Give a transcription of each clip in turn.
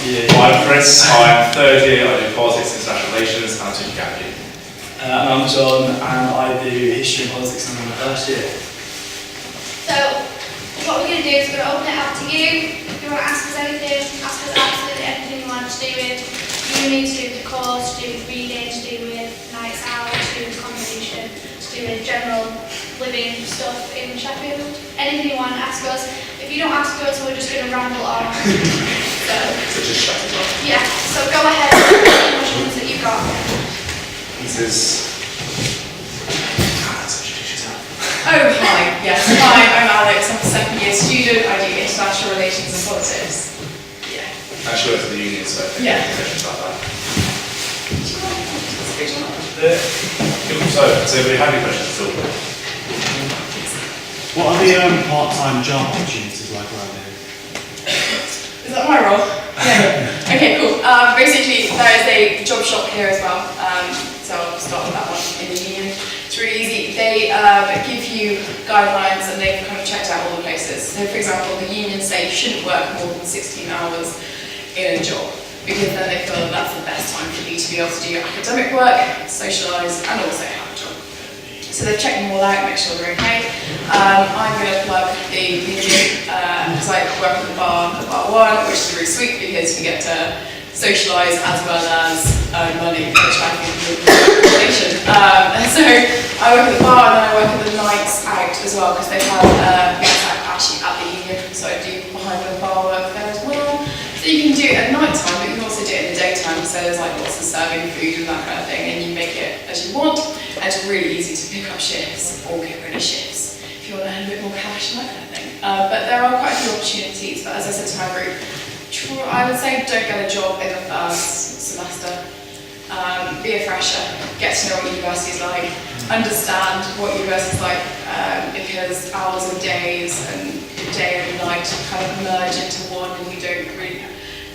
Yeah. I'm Chris, I'm third year, I do politics and international relations, and I took a gap year. And I'm John, and I do history and politics, and I'm in my first year. So, what we're going to do is we're going to open it up to you. If you want to ask us anything, ask us absolutely anything you want to do with uni, to do with the course, to do with reading, to do with nights out, to do with conversation, to do with general living stuff in Sheffield. Anything you want, ask us. If you don't ask us, we're just going to ramble on. So just shut it off. Yeah, so go ahead with the questions that you've got. This is... introduce yourself. Oh, hi. Yes. Hi, I'm Alex. I'm a second year student. I do international relations and politics. Yeah. I actually work at the union, so I think Yeah. questions about that. Good. So if we have any questions at all? What are the part-time job opportunities like around here? Is that my role? Yeah. Okay, cool. Basically, there is a job shop here as well. So I'll start with that one in the union. It's really easy. They give you guidelines and they've kind of checked out all the places. So for example, the union say you shouldn't work more than 16 hours in a job, because then they feel that that's the best time for you to be able to do your academic work, socialise, and also have a job. So they've checked them all out, make sure they're okay. I'm going to plug the union, because I work at the bar one, which is really sweet because you get to socialise as well as earn money, which I think is a good relation. So I work at the bar and then I work at the nights out as well, because they have nights out actually at the union, so I do behind the bar work there as well. So you can do it at night time, but you can also do it in the daytime, so there's like lots of serving food and that kind of thing, and you make it as you want, and it's really easy to pick up shifts or get rid of shifts if you want to earn a bit more cash and that kind of thing. But there are quite a few opportunities, but as I said to my group, I would say don't get a job in the first semester. Be a fresher, get to know what university is like, understand what university is like, because hours and days and day and night kind of merge into one and you don't really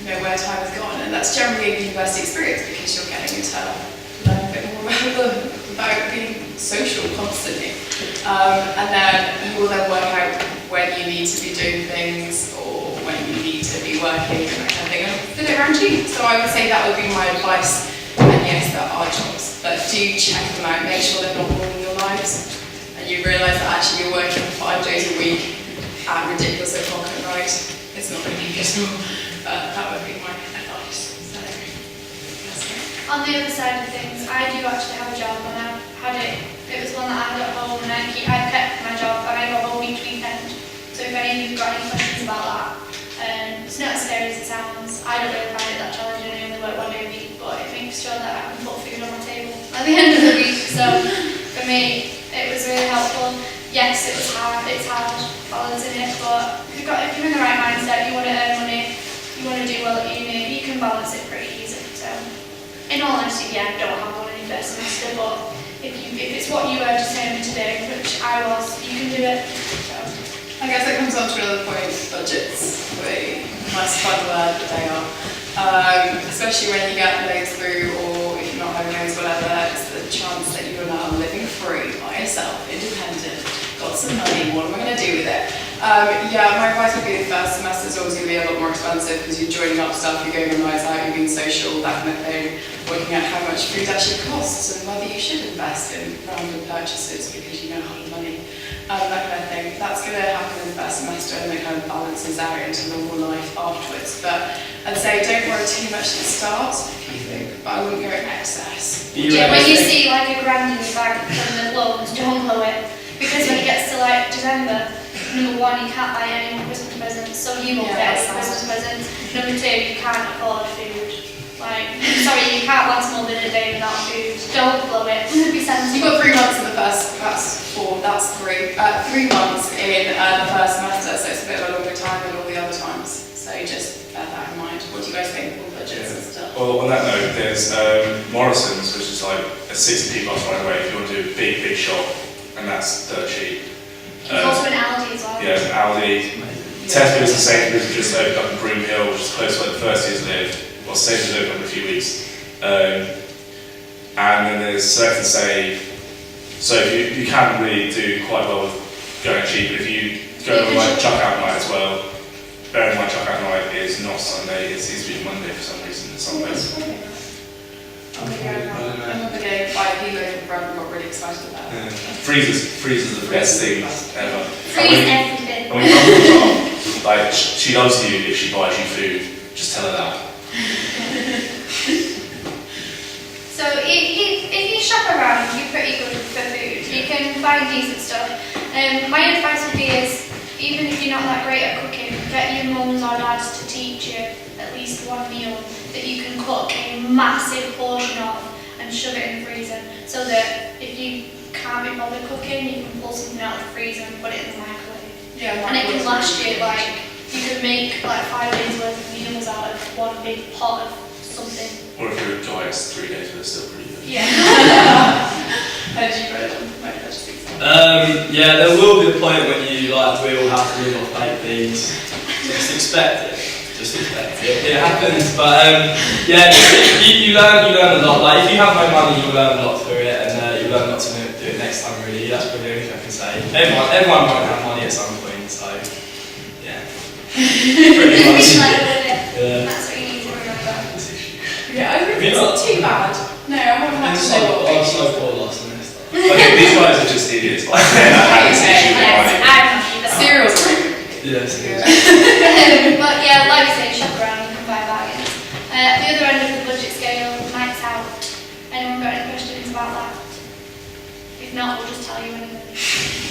know where time has gone, and that's generally a university experience because you're getting to learn a bit more about being social constantly, and then you will then work out when you need to be doing things or when you need to be working and that kind of thing, and fit it around you. So I would say that would be my advice. And yes, there are jobs, but do check them out, make sure they're not ruining your lives, and you realise that actually you're working 5 days a week at ridiculous o'clock at night. It's not really useful, but that would be my advice. So, that's it. On the other side of things, I do actually have a job, and I've had it. It was one that I had at home, and I kept my job, and I go home each weekend. So if any of you've got any questions about that, it's not as scary as it sounds. I don't really find it that challenging. I only work 1 day a week, but it makes sure that I can put food on my table at the end of the week. So for me, it was really helpful. Yes, it was hard. It's hard balancing it, but if you're in the right mindset, you want to earn money, you want to do well at uni, you can balance it pretty easily. So, in all honesty, yeah, I don't have one in first semester, but if it's what you are determined to do, which I was, you can do it. So. I guess it comes on to another point, budgets. The nice fun word that they are. Especially when you get loads through, or if you're not having loads, whatever, it's the chance that you are now living free by yourself, independent, got some money, what am I going to do with it? Yeah, my advice would be the first semester is always going to be a lot more expensive because you're joining up stuff, you're going on nights out, you're being social, that kind of thing, working out how much food actually costs and whether you should invest in random purchases because you know how much money. That kind of thing. That's going to happen in the first semester and then it kind of balances out into normal life afterwards. But I'd say don't worry too much at the start if you think, but I wouldn't go in excess. Yeah, when you see like a grand in the bank from the loans, don't blow it. Because when it gets to like December, number one, you can't buy any more Christmas presents, so you won't get any Christmas presents. Number two, you can't afford food. Like, sorry, you can't last more than a day without food. Don't blow it. Be sensible. You've got 3 months in the first, that's 3 months in the first semester, so it's a bit of a longer time than all the other times. So just bear that in mind. What do you guys think of budgets and stuff? Well, on that note, there's Morrison's, which is like a 60p bus ride away if you want to do a big shop, and that's dirt cheap. There's also an Aldi as well. Yeah, an Aldi. Tesco's and Sainsbury's have just opened up in Broomhill, which is close to where the first years live. Well, Sainsbury's opened up in a few weeks. And then there's Select and Save. So you can really do quite well with going cheap, but if you go on like chuck out night as well, bear in mind checkout night is not Sunday, it seems to be Monday for some reason in some places. Another day, buy a kilo of bread and got really excited about it. Freezer's the best thing ever. Freeze everything. When your mum comes on, like, she loves you if she buys you food, just tell her that. So if you shop around, you're pretty good for food. You can find decent stuff. My advice would be is, even if you're not that great at cooking, get your mums or dads to teach you at least one meal that you can cook a massive portion of and shove it in the freezer, so that if you can't be bothered cooking, you can pull something out of the freezer and put it in the microwave. Yeah, And it can last you, like, you could make like 5 days worth of meals out of one big pot of something. Or if you're a guy, it's 3 days, but it's still pretty good. Yeah. How did you go then? Yeah, there will be a point when you like will have to live off baked beans. Just expect it. Just expect it. It happens, but yeah, you learn a lot. Like if you have no money, you learn a lot through it, and you learn not to do it next time. Really, that's probably the only thing I can say. Everyone might have money at some point, so yeah. Pretty much. Yeah. That's what you need to remember. Yeah, I think it's not too bad. No, I haven't had to know what I was so poor last semester. Okay, these guys are just idiots. Like, they're not having this issue with money. I'm not either. cereals are really good. Yes. But yeah, like I say, shop around, you can buy bargains. The other end of the budget scale, nights out. Anyone got any questions about that? If not, we'll just tell you anyway.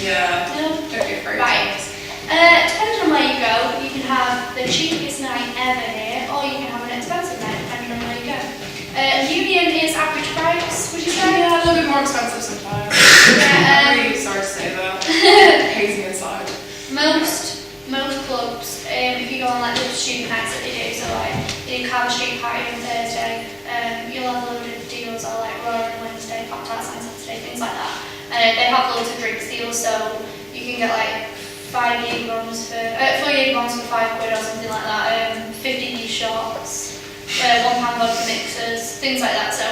Yeah. No? Don't be afraid. Right. Depending on where you go, you can have the cheapest night ever here, or you can have an expensive night, depending on where you go. Union is average price, would you say? Yeah, a little bit more expensive sometimes. Yeah, I'm really sorry to say that. It pays me inside. Most clubs, if you go on like the student nights that they do, so like they do Carver Street Party on Thursday, you'll have a load of deals, or like Roar on Wednesday, Pop Tarts on Saturday, things like that. They have loads of drinks deals, so you can get like 4 Jaeger bombs for £5 or something like that, 50p shots, £1 vodka mixers, things like that, so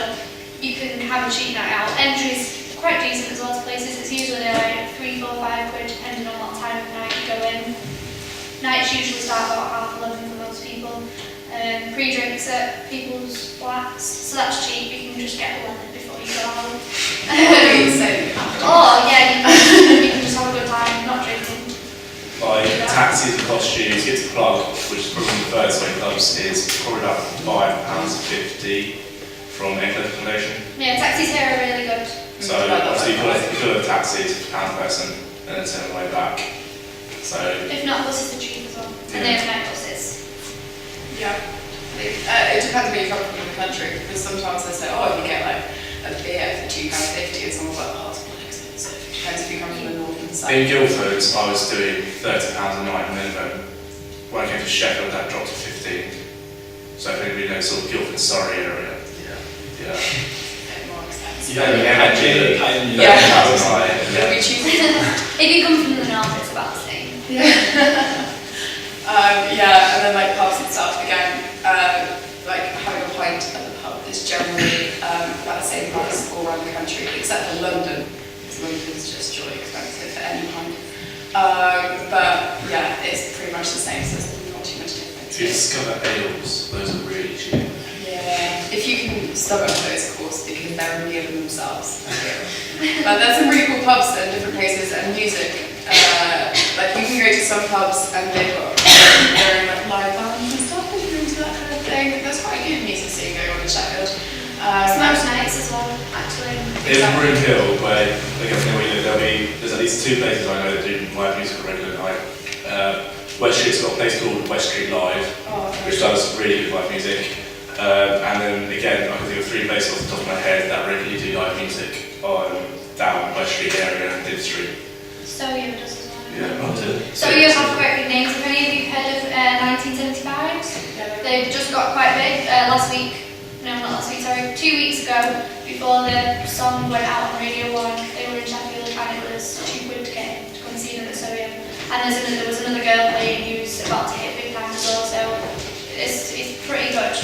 you can have a cheap night out. Entry's quite decent as well to places, it's usually like £3, £4, £5 depending on what time of night you go in. Nights usually start about 11:30 for most people. Pre-drinks at people's flats, so that's cheap, you can just get one before you go out. Oh yeah, you can just have a good time, not drinking. Like taxis and costumes, get to Plug, which is probably the furthest away clubs, is probably about £5.50 from Enclave Foundation. Yeah, taxis here are really good. So obviously you could have taxis for £1 per person and then turn the way back. So If not, buses are cheap as well, and they have night buses. Yeah. It depends where you come from in the country, because sometimes they say, oh, you get like a beer for £2.50, and someone's like, oh, it's quite expensive. It depends if you come from the north and south. in Guildford, I was doing £30 a night minimum. When I came to Sheffield, that dropped to 15. So if anybody knows sort of Guildford, Surrey area, yeah. More expensive. You don't get £30 paid. Yeah. a night. It'll be cheaper. If you come from the north, it's about the same. Yeah, and then like pubs and stuff, again, like having a pint at the pub is generally about the same price all around the country, except for London, because London's just jolly expensive for any pint. But yeah, it's pretty much the same, so there's not too much difference. If you discover ales, those are really cheap. Yeah, if you can stomach those, of course, because they're really good themselves. But there's some really cool pubs in different places, and music. Like you can go to some pubs and they've got their own like live bands and stuff, if you're into that kind of thing. There's quite a good music scene going on in Sheffield. Smoke nights as well, actually. In Broom Hill, where there's at least 2 places I know that do live music on a regular night. West Street's got a place called West Street Live, which does really good live music. And then again, I can think of 3 places off the top of my head that regularly do live music on down West Street area and Did Street. So you does as well. Yeah, I'll do. So you have quite big names. Have any of you heard of 1975s? They've just got quite big. 2 weeks ago, before the song went out on Radio 1, they were in Sheffield and it was £2 to get in to come see them at Sovium. And there was another girl playing who's about to hit big time as well, so it's pretty good.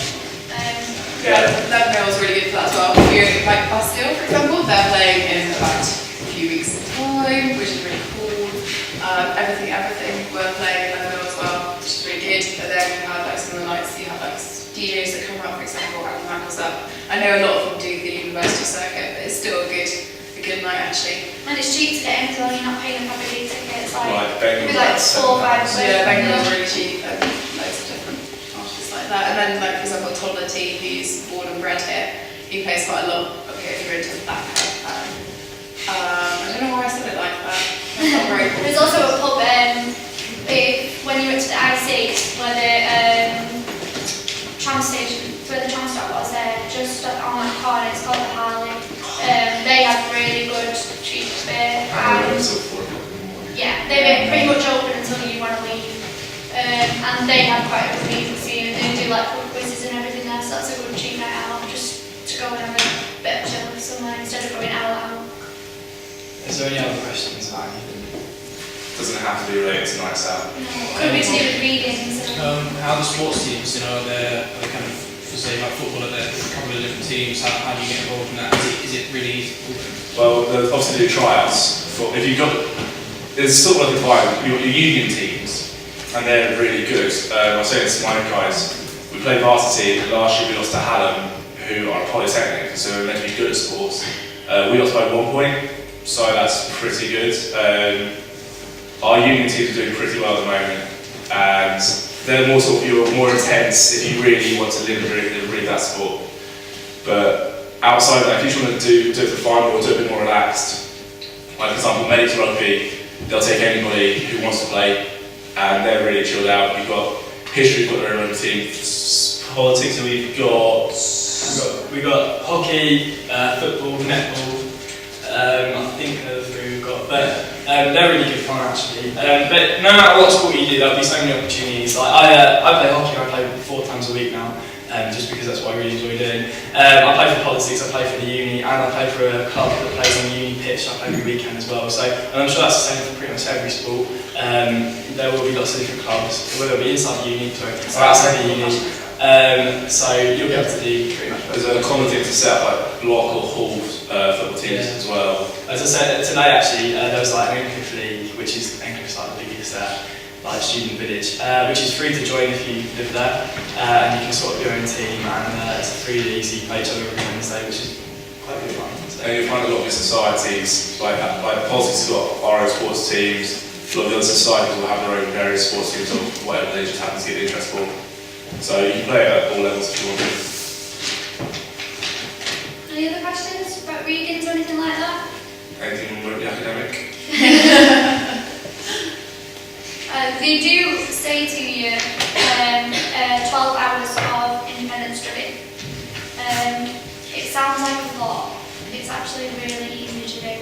That was really good for that as well. Here, like Bastille, for example, they're playing in about a few weeks' time, which is really cool. Everything, we're playing in Lebanon as well, which is really good. then you have like some of the nights you have like DJs that come up, for example, and Mac was up. I know a lot of them do the university circuit, but it's still a good night actually. And it's cheap to get in as well, you're not paying a proper gig ticket. It's like, Right, maybe like 4 or 5 quid. Yeah, Bangor's really cheap, and loads of different artists like that. And then, like, for example, Toddler T, who's born and bred here, he plays quite a lot of here if you're into that kind of I don't know why I said it like that. That's not very cool. There's also a pub when you went to the IC where the tram station, where the tram stop was there, just on that corner, it's called the Harley. They have really good cheap beer. Yeah, they're pretty much open until you want to leave. And they have quite a good music scene, and they do like pub quizzes and everything there, so that's a good cheap night out, just to go and have a bit of chill somewhere instead of going out. Is there any other questions about anything? Doesn't have to be related to nights out. Could be to do with readings. How the sports teams, they're kind of, for say like football, they're a couple of different teams. How do you get involved in that? Is it really easy for them? Well, obviously do tryouts. If you've got, there's sort of like a divide. You've got your union teams, and they're really good. I was saying to my guys, we played varsity, and last year we lost to Hallam, who are a polytechnic, so we're meant to be good at sports. We lost by 1 point, so that's pretty good. Our union teams are doing pretty well at the moment, and they're more sort of, you're more intense if you really want to live and breathe that sport. But outside of that, if you just want to do it for fun or do it a bit more relaxed, like for example, medics rugby, they'll take anybody who wants to play, and they're really chilled out. You've got history, you've got their own team. Politics, and We got hockey, football, netball. I think another three we've got, but they're really good fun actually. But no matter what sport you do, there'll be so many opportunities. Like I play hockey. I play 4 times a week now, just because that's what I really enjoy doing. I play for politics. I play for the uni, and I play for a club that plays on the uni pitch. I play every weekend as well. So, and I'm sure that's the same for pretty much every sport. There will be lots of different clubs, whether it be inside the uni or outside the uni. So you'll be able to do pretty much. There's a common thing to set up like block or hall football teams as well. As I said today, actually, there was like an English League, which is English like the biggest like student village, which is free to join if you live there, and you can sort of your own team, and it's really easy. You play each other every Wednesday, which is quite good fun. And you find a lot of your societies, like politics has got our own sports teams. A lot of the other societies will have their own various sports teams or whatever they just happen to get the interest for. So you can play at all levels if you want to. Any other questions about readings or anything like that? Anything remotely academic? They do say to you 12 hours of independent study. It sounds like a lot. It's actually really easy to do.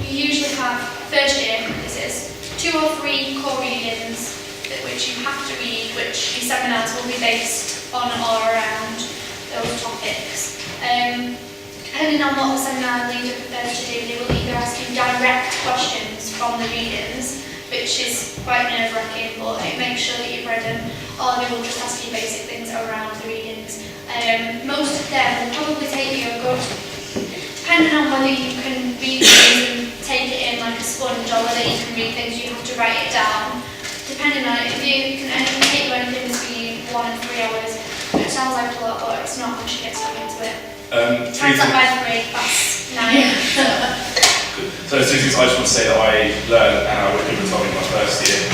You usually have first year, this is 2 or 3 core readings which you have to read, which your seminars will be based on or around those topics. Depending on what the seminar leader prefers to do, they will either ask you direct questions from the readings, which is quite nerve-wracking, but it makes sure that you've read them, or they will just ask you basic things around the readings. Most of them will probably take you a good, depending on whether you can read things and take it in like a sponge, or whether you can read things you have to write it down. Depending on it, if you can take you anything between 1 and 3 hours, it sounds like a lot, but it's not once you get stuck into it. Times up by 3, that's 9. So 2 things I just want to say that I learned, and I would have told me in my first year.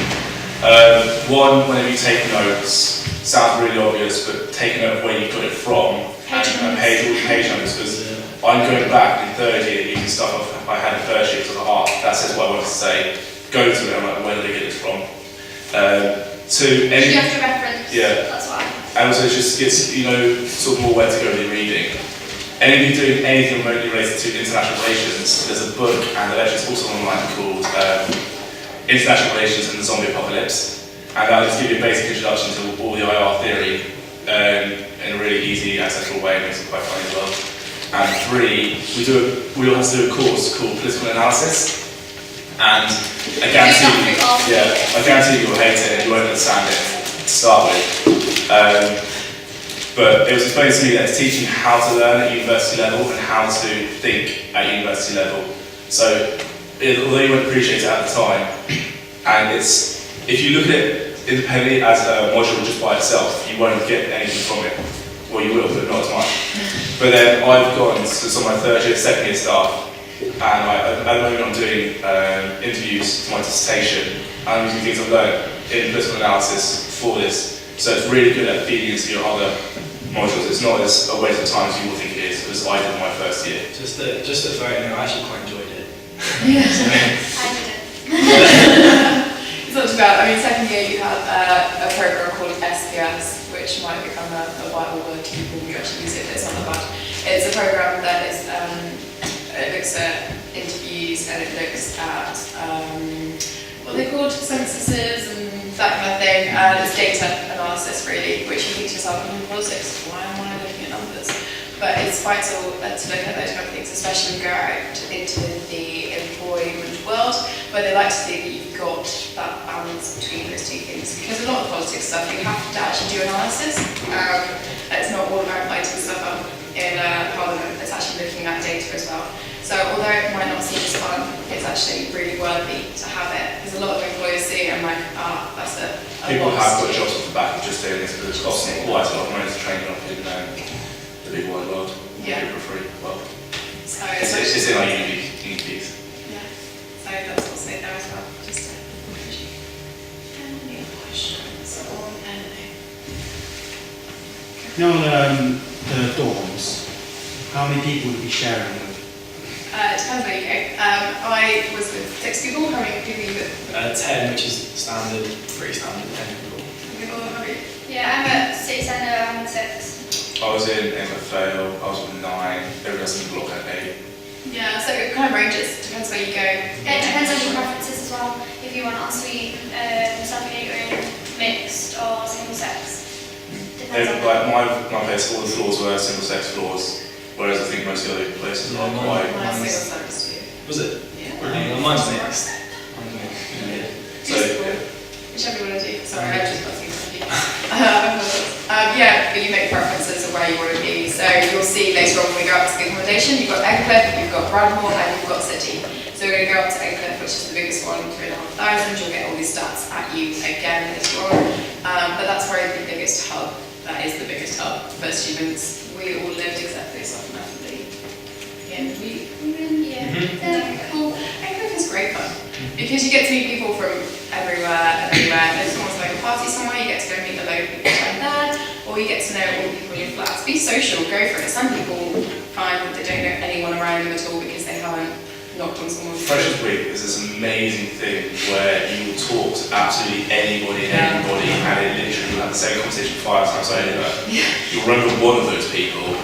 One, whenever you take notes, sounds really obvious, but take a note of where you got it from, and page numbers, because I'm going back in third year using stuff I had in first year, because I was like, that says what I wanted to say. Go to it, I'm like, where did I get this from? You have to reference. Yeah. That's why. And also just gets, sort of more where to go with your reading. And if you're doing anything remotely related to international relations, there's a book, and there's also online called International Relations and the Zombie Apocalypse. And that'll just give you a basic introduction to all the IR theory in a really easy, accessible way, and makes it quite funny as well. And 3, we all have to do a course called Political Analysis. And I guarantee you will hate it and you won't understand it to start with. But it was explained to me that it's teaching how to learn at university level and how to think at university level. So, although you won't appreciate it at the time, and if you look at it independently as a module just by itself, you won't get anything from it. Well, you will, but not as much. But then I've gone to some of my third year, second year stuff, and at the moment I'm doing interviews for my dissertation, and I'm using things I've learned in political analysis for this. So it's really good at feeding into your other modules. It's not as a waste of time as you will think it is, as I did in my first year. Just to throw it in, I actually quite enjoyed it. Yeah. I didn't. It's not too bad. I mean, second year you have a program called SPS, which might become a vital word to people when you actually use it, but it's not that bad. It's a program that is, it looks at interviews and it looks at what are they called, censuses and that kind of thing, and it's data analysis really, which you think to yourself, politics, why am I looking at numbers? But it's vital to look at those kind of things, especially when you go out into the employment world, where they like to think that you've got that balance between those two things. Because a lot of politics stuff, you have to actually do analysis. It's not all about lighting stuff up in Parliament, it's actually looking at data as well. So although it might not seem as fun, it's actually really worthy to have it. Because a lot of employers see it and like, that's a People box. have got jobs off the back of just doing this, but it's costing quite a lot of money to train up in the big wide world. Yeah. For free. Well, So it's in our unique piece. Yeah. So that's also there as well. Just any questions on anything? You know, the dorms, how many people would be sharing them? It depends where you go. I was with 6 people. How many people are you with? 10, which is standard, pretty standard, 10 people. People, how many? Yeah, I'm at city centre, I'm at 6. I was in MFAO, I was with 9, everyone else in the block at 8. Yeah, so it kind of ranges. Depends where you go. It depends on your preferences as well. If you want ensuite, self-catering, mixed or single sex. Depends on Like my place, all the floors were single sex floors, whereas I think most of the other places are quite. Mine is single sex too. Was it? Yeah. Well, mine's mixed. So, yeah. Whichever you want to do. Sorry, I just got too confused. Yeah, but you make preferences of where you want to be. So you'll see later on when we go up to the accommodation, you've got Eggcliff, you've got Bradmore, and you've got City. So we're going to go up to Eggcliff, which is the biggest one, 3,500. You'll get all these stats at you again later on. But that's probably the biggest hub. That is the biggest hub for students. We all lived except for yourself, Natalie. Yeah, cool. Eggcliff is great fun. Because you get to meet people from everywhere. There's almost like a party somewhere, you get to go meet the local people like that, or you get to know all the people in your flats. Be social, go for it. Some people find that they don't know anyone around them at all because they haven't knocked on someone's door. Freshers Week is this amazing thing where you will talk to absolutely anybody and everybody, and it literally will have the same conversation 5 times over. You'll remember one of those people,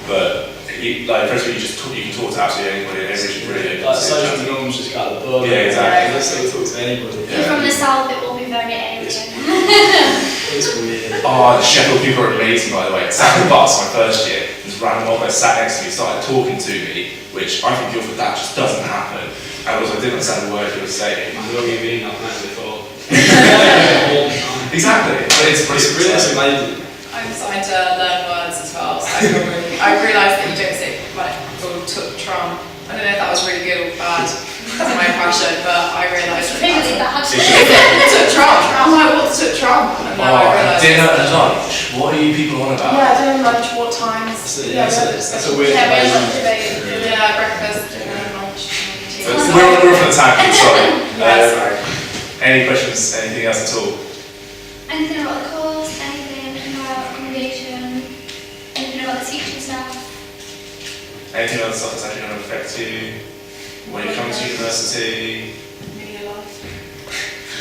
but Freshers Week you can talk to absolutely anybody, and everybody should really Like social norms just got out of the board. Yeah, exactly. Let's still talk to anybody. If you're from the south, it will be very alien. It's weird. Oh, the Sheffield people are amazing, by the way. Sat on the bus my first year, this random old guy sat next to me, started talking to me, which I think that just doesn't happen. And also I didn't understand the word he was saying. I've already been up there before. Exactly. But it's It's amazing. I'm starting to learn words as well, so I realised that you don't say like took Trump. I don't know if that was really good or bad. That's my impression, but I realised that Really that's bad. took Trump. I'm like, what's took Trump? And now I realised. Dinner and lunch. What are you people on about? Yeah, dinner, lunch, what times? That's a weird Yeah, we're debate. not debating. Yeah, breakfast, dinner, lunch. tea. We're off on the tangent, sorry. Yeah, sorry. Any questions, anything else at all? Anything about the course, anything about accommodation, anything about the teaching staff? Anything else that's actually going to affect you when you come to university? Maybe a life.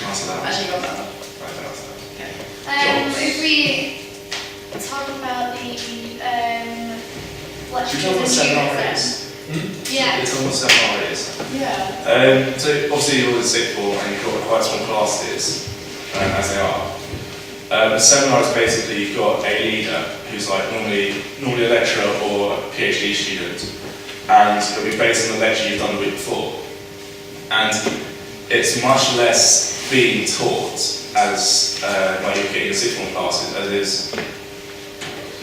Answer that. Actually got that one. Right, answer that. If we talk about the lectures Should we talk about and seminar tutors rates? Yeah. It's almost seminar rates. Yeah. So obviously you're all in sixth form and you've got quite small classes, as they are. A seminar is basically you've got a leader who's like normally a lecturer or a PhD student, and it'll be based on the lecture you've done the week before. And it's much less being taught as like you're getting in sixth form classes as it is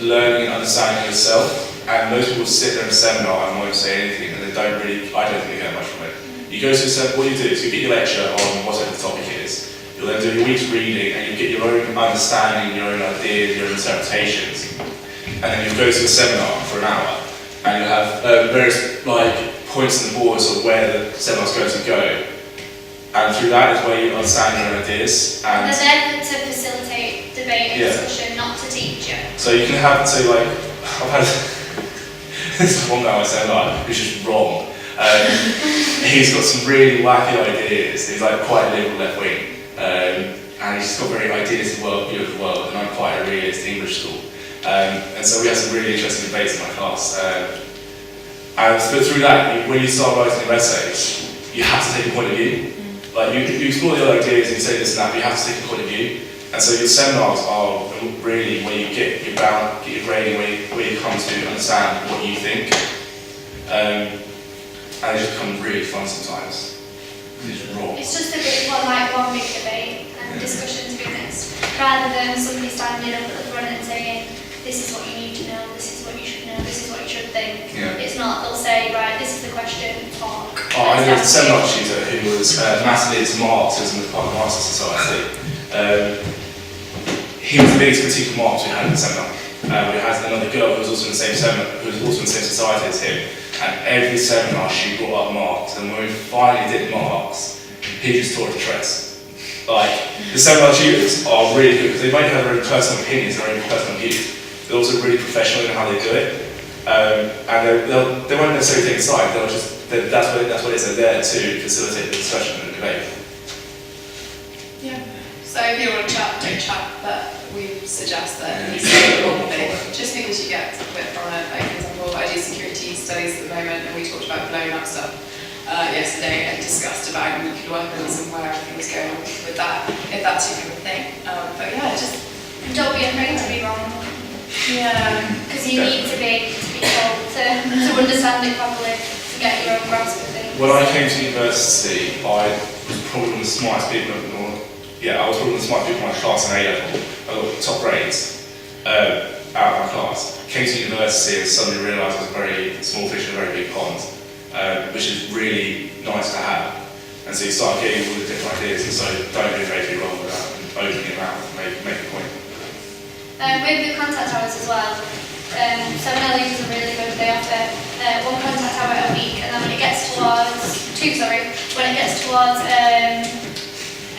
learning and understanding yourself. And most people sit there in a seminar and won't say anything, and I don't think they get much from it. You go to what you do is you get your lecture on whatever the topic is. You'll then do your week's reading and you'll get your own understanding, your own ideas, your own interpretations. And then you'll go to a seminar for an hour and you'll have various points on the board of where the seminar's going to go. And through that is where you understand your own ideas. And they're there to facilitate debate and discussion, not to teach you. So you can have, I've had this one guy I said, who's just wrong. He's got some really wacky ideas. He's quite liberal left wing. And he's just got very ideas of the world, view of the world, and I'm quite a realist English school. And so we had some really interesting debates in my class. But through that, when you start writing your essays, you have to take a point of view. You explore the other ideas and you say this and that, but you have to take a point of view. And so your seminars are really where you get your grading, where you come to understand what you think. And it just becomes really fun sometimes. It's raw. It's just one big debate and discussion, to be honest, rather than somebody standing up at the front and saying, this is what you need to know, this is what you should know, this is what you should think. Yeah. It's not, they'll say, right, this is the question, talk. I had a seminar tutor who was massively into Marxism as part of the Marxist Society. He was the biggest critique of Marx we had in the seminar. We had another girl who was also in the same seminar, who was also in the same society as him, and every seminar she brought up Marx, and when we finally did Marx, he just taught the tress. The seminar tutors are really good because they might have their own personal opinions, their own personal views. They're also really professional in how they do it, and they won't necessarily take a side. That's what it is. They're there to facilitate the discussion and the debate. Yeah. So if you want to chat, don't chat, but we suggest that you say the wrong thing, just because you get a bit from it. For example, I do security studies at the moment, and we talked about blowing up stuff yesterday and discussed about nuclear weapons and where everything was going with that, if that's your kind of thing. But yeah, just don't be afraid to be wrong. Yeah. Because you need to be told to understand it properly, to get your own grasp of things. When I came to university, I was probably one of the smartest people in I was probably one of the smartest people in my class in A-level. I got top grades out of my class. Came to university and suddenly realised I was a very small fish in a very big pond, which is really nice to have. And so you start getting all the different ideas, and so don't be afraid to be wrong without opening your mouth and make a point. With the contact hours as well, seminar leaders are really good. They offer one contact hour a week, and then when it gets towards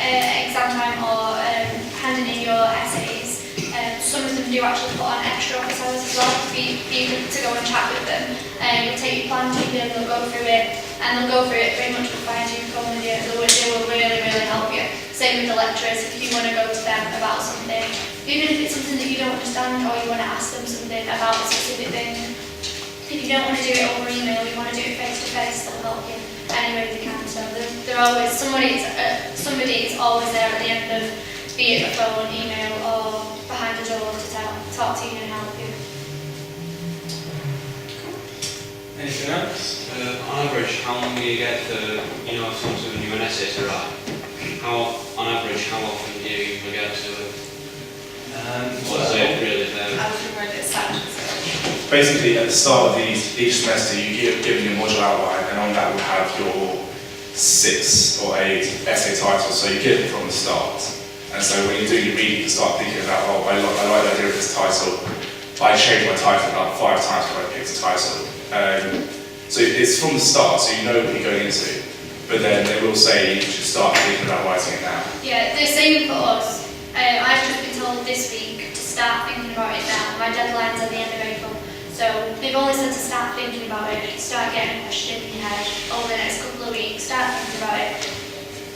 exam time or handing in your essays, some of them do actually put on extra office hours as well for you to go and chat with them. You'll take your plan to them, they'll go through it, and they'll go through it very much with fine-tooth comb with you. They will really, really help you. Same with the lecturers, if you want to go to them about something, even if it's something that you don't understand or you want to ask them something about a specific thing, if you don't want to do it over email, you want to do it face-to-face, they'll help you any way they can. So they're always, somebody is always there at the end of, be it a phone, email, or behind the door to talk to you and help you. Anything else? On average, how long do you get to, someone's giving you an essay to write? On average, how often do you get to it? What's it really there? I was read it Basically, at the start of each semester, you get given your module outline, and on that will have your 6 or 8 essay titles, so you get it from the start. And so when you're doing your reading, you start thinking about, I like the idea of this title. I changed my title about 5 times before I picked a title. So it's from the start, so you know what you're going into. But then they will say you should start thinking about writing it now. Yeah, the same for us. I've just been told this week to start thinking about it now. My deadline's at the end of April. So they've only said to start thinking about it, start getting a question in your head over the next couple of weeks, start thinking about it.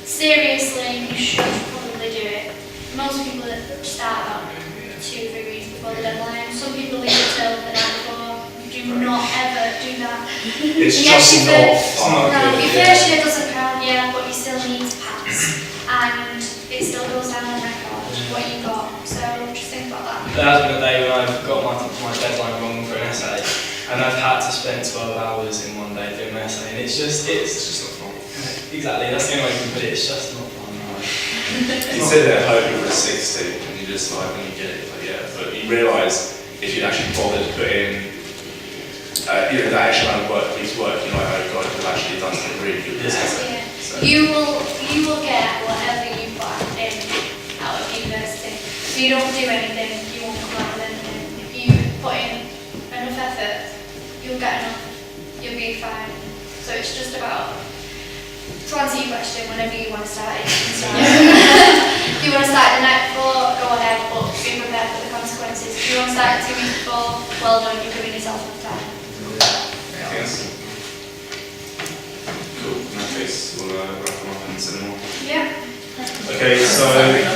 Seriously, you should probably do it. Most people start about 2 or 3 weeks before the deadline. Some people leave it till the night before. Do not ever do that. It's just not fun. No, your first year doesn't count, yeah, but you still need to pass. And it still goes down on record what you got. So just think about that. There has been a day when I've got my deadline wrong for an essay, and I've had to spend 12 hours in one day doing an essay, and it's just not fun. Exactly, that's the only way you can put it, it's just not fun. You sit there hoping for a 60, and you just when you get it, but you realise if you'd actually bothered to put in that extra amount of work, piece of work, you're like, oh God, you've actually done something really good. Yeah. So. You will get whatever you put in. you don't do anything, you won't come out with anything. If you put in enough effort, you'll get enough, you'll be fine. So it's just about, to answer your question, whenever you want to start it, you can start. If you want to start the night before, go ahead, but be prepared for the consequences. If you want to start it 2 weeks before, well done, you're giving yourself enough time. Yes. Cool. In that case, we'll wrap them up and send them on. Yeah. Okay, so Sorry,